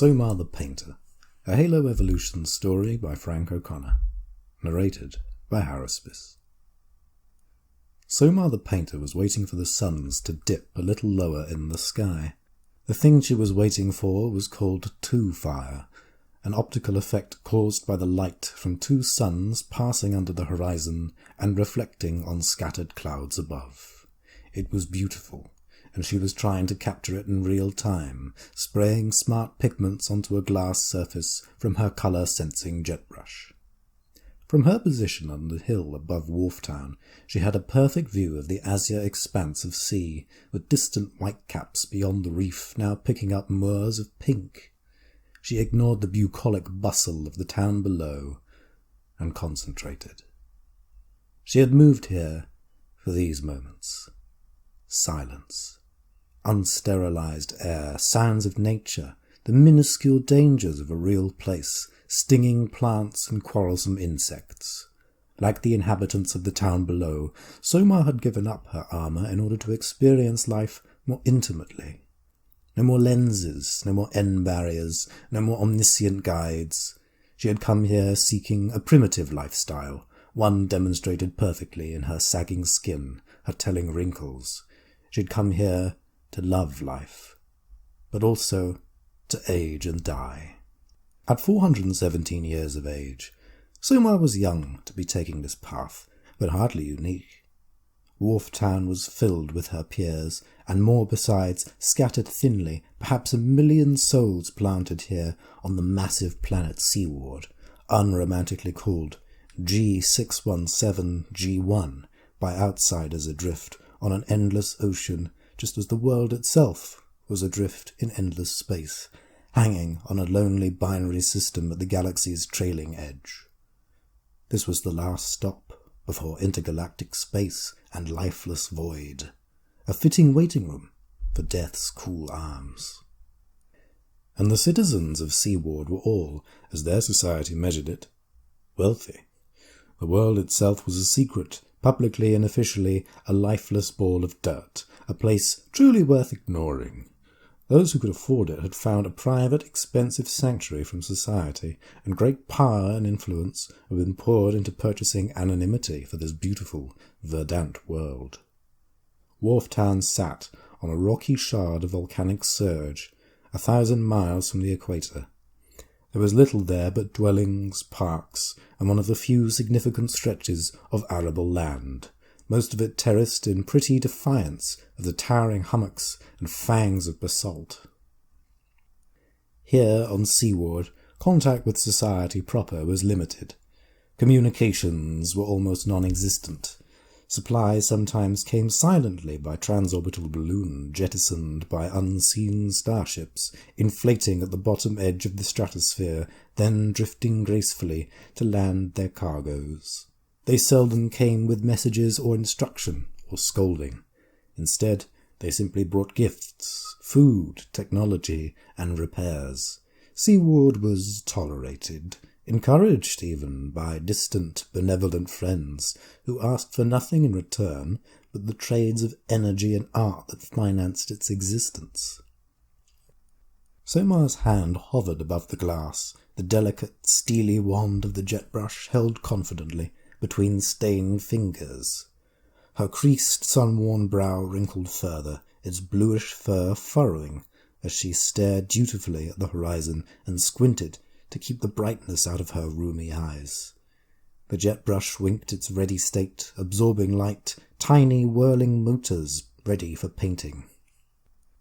Soma the Painter, a Halo Evolution story by Frank O'Connor, narrated by Harrispis. Soma the Painter was waiting for the suns to dip a little lower in the sky. The thing she was waiting for was called two-fire, an optical effect caused by the light from two suns passing under the horizon and reflecting on scattered clouds above. It was beautiful, and she was trying to capture it in real time, spraying smart pigments onto a glass surface from her colour-sensing jet brush. From her position on the hill above Wharftown, she had a perfect view of the azure expanse of sea, with distant whitecaps beyond the reef now picking up moors of pink. She ignored the bucolic bustle of the town below, and concentrated. She had moved here for these moments. Silence. Unsterilized air, sounds of nature, the minuscule dangers of a real place, stinging plants and quarrelsome insects. Like the inhabitants of the town below, Soma had given up her armour in order to experience life more intimately. No more lenses, no more N-barriers, no more omniscient guides. She had come here seeking a primitive lifestyle, one demonstrated perfectly in her sagging skin, her telling wrinkles. She had come here to love life, but also to age and die. At 417 years of age, Soma was young to be taking this path, but hardly unique. Wharftown was filled with her peers, and more besides, scattered thinly, perhaps 1,000,000 souls planted here on the massive planet seaward, unromantically called G617G1 by outsiders adrift on an endless ocean, just as the world itself was adrift in endless space, hanging on a lonely binary system at the galaxy's trailing edge. This was the last stop before intergalactic space and lifeless void, a fitting waiting room for death's cool arms. And the citizens of Seaward were all, as their society measured it, wealthy. The world itself was a secret, publicly and officially a lifeless ball of dirt, a place truly worth ignoring. Those who could afford it had found a private, expensive sanctuary from society, and great power and influence had been poured into purchasing anonymity for this beautiful, verdant world. Wharftown sat on a rocky shard of volcanic surge, 1,000 miles from the equator. There was little there but dwellings, parks, and one of the few significant stretches of arable land, most of it terraced in pretty defiance of the towering hummocks and fangs of basalt. Here on Seaward, contact with society proper was limited. Communications were almost non-existent. Supplies sometimes came silently by transorbital balloon jettisoned by unseen starships, inflating at the bottom edge of the stratosphere, then drifting gracefully to land their cargoes. They seldom came with messages or instruction or scolding. Instead, they simply brought gifts, food, technology, and repairs. Seaward was tolerated, encouraged even by distant, benevolent friends who asked for nothing in return but the trades of energy and art that financed its existence. Soma's hand hovered above the glass, the delicate, steely wand of the jet brush held confidently between stained fingers. Her creased, sun-worn brow wrinkled further, its bluish fur furrowing as she stared dutifully at the horizon and squinted to keep the brightness out of her rheumy eyes. The jet brush winked its ready state, absorbing light, tiny whirling motors ready for painting.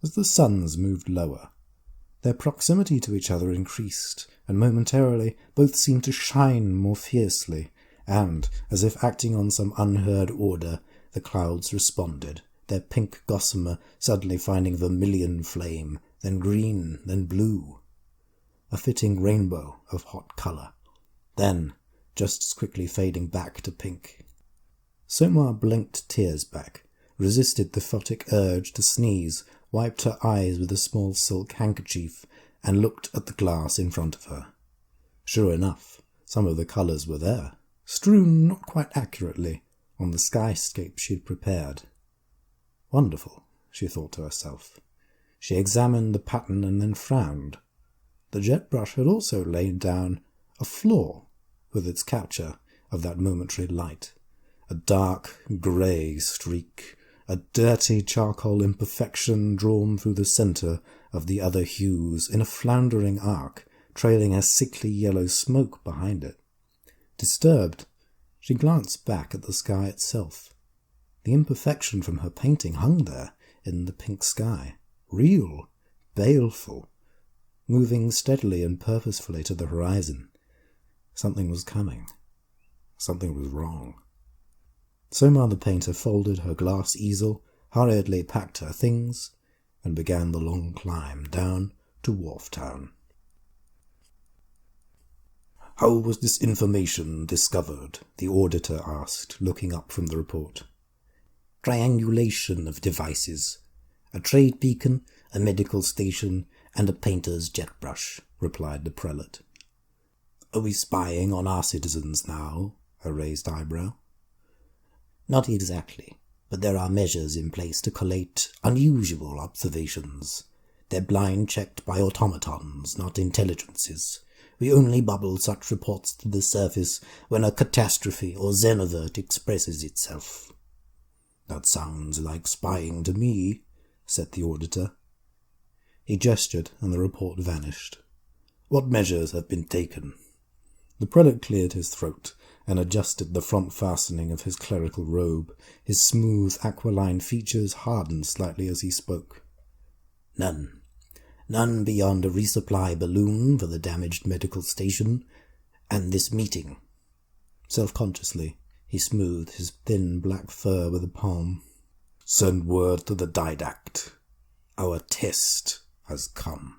As the suns moved lower, their proximity to each other increased, and momentarily both seemed to shine more fiercely, and, as if acting on some unheard order, the clouds responded, their pink gossamer suddenly finding vermilion flame, then green, then blue. A fitting rainbow of hot colour, then just as quickly fading back to pink. Soma blinked tears back, resisted the photic urge to sneeze, wiped her eyes with a small silk handkerchief, and looked at the glass in front of her. Sure enough, some of the colours were there, strewn not quite accurately on the skyscape she had prepared. Wonderful, she thought to herself. She examined the pattern and then frowned. The jet brush had also laid down a flaw with its capture of that momentary light. A dark grey streak, a dirty charcoal imperfection drawn through the centre of the other hues in a floundering arc, trailing a sickly yellow smoke behind it. Disturbed, she glanced back at the sky itself. The imperfection from her painting hung there in the pink sky, real, baleful, moving steadily and purposefully to the horizon. Something was coming. Something was wrong. Soma the Painter folded her glass easel, hurriedly packed her things, and began the long climb down to Wharf Town. "How was this information discovered?" the auditor asked, looking up from the report. "Triangulation of devices. A trade beacon, a medical station, and a painter's jet brush," replied the prelate. "Are we spying on our citizens now?" A raised eyebrow. "Not exactly, but there are measures in place to collate unusual observations. They're blind-checked by automatons, not intelligences. We only bubble such reports to the surface when a catastrophe or xenovert expresses itself." "That sounds like spying to me," said the auditor. He gestured, and the report vanished. "What measures have been taken?" The prelate cleared his throat and adjusted the front fastening of his clerical robe. His smooth, aquiline features hardened slightly as he spoke. "None. None beyond a resupply balloon for the damaged medical station, and this meeting." Self-consciously, he smoothed his thin black fur with a palm. "Send word to the didact. Our test has come."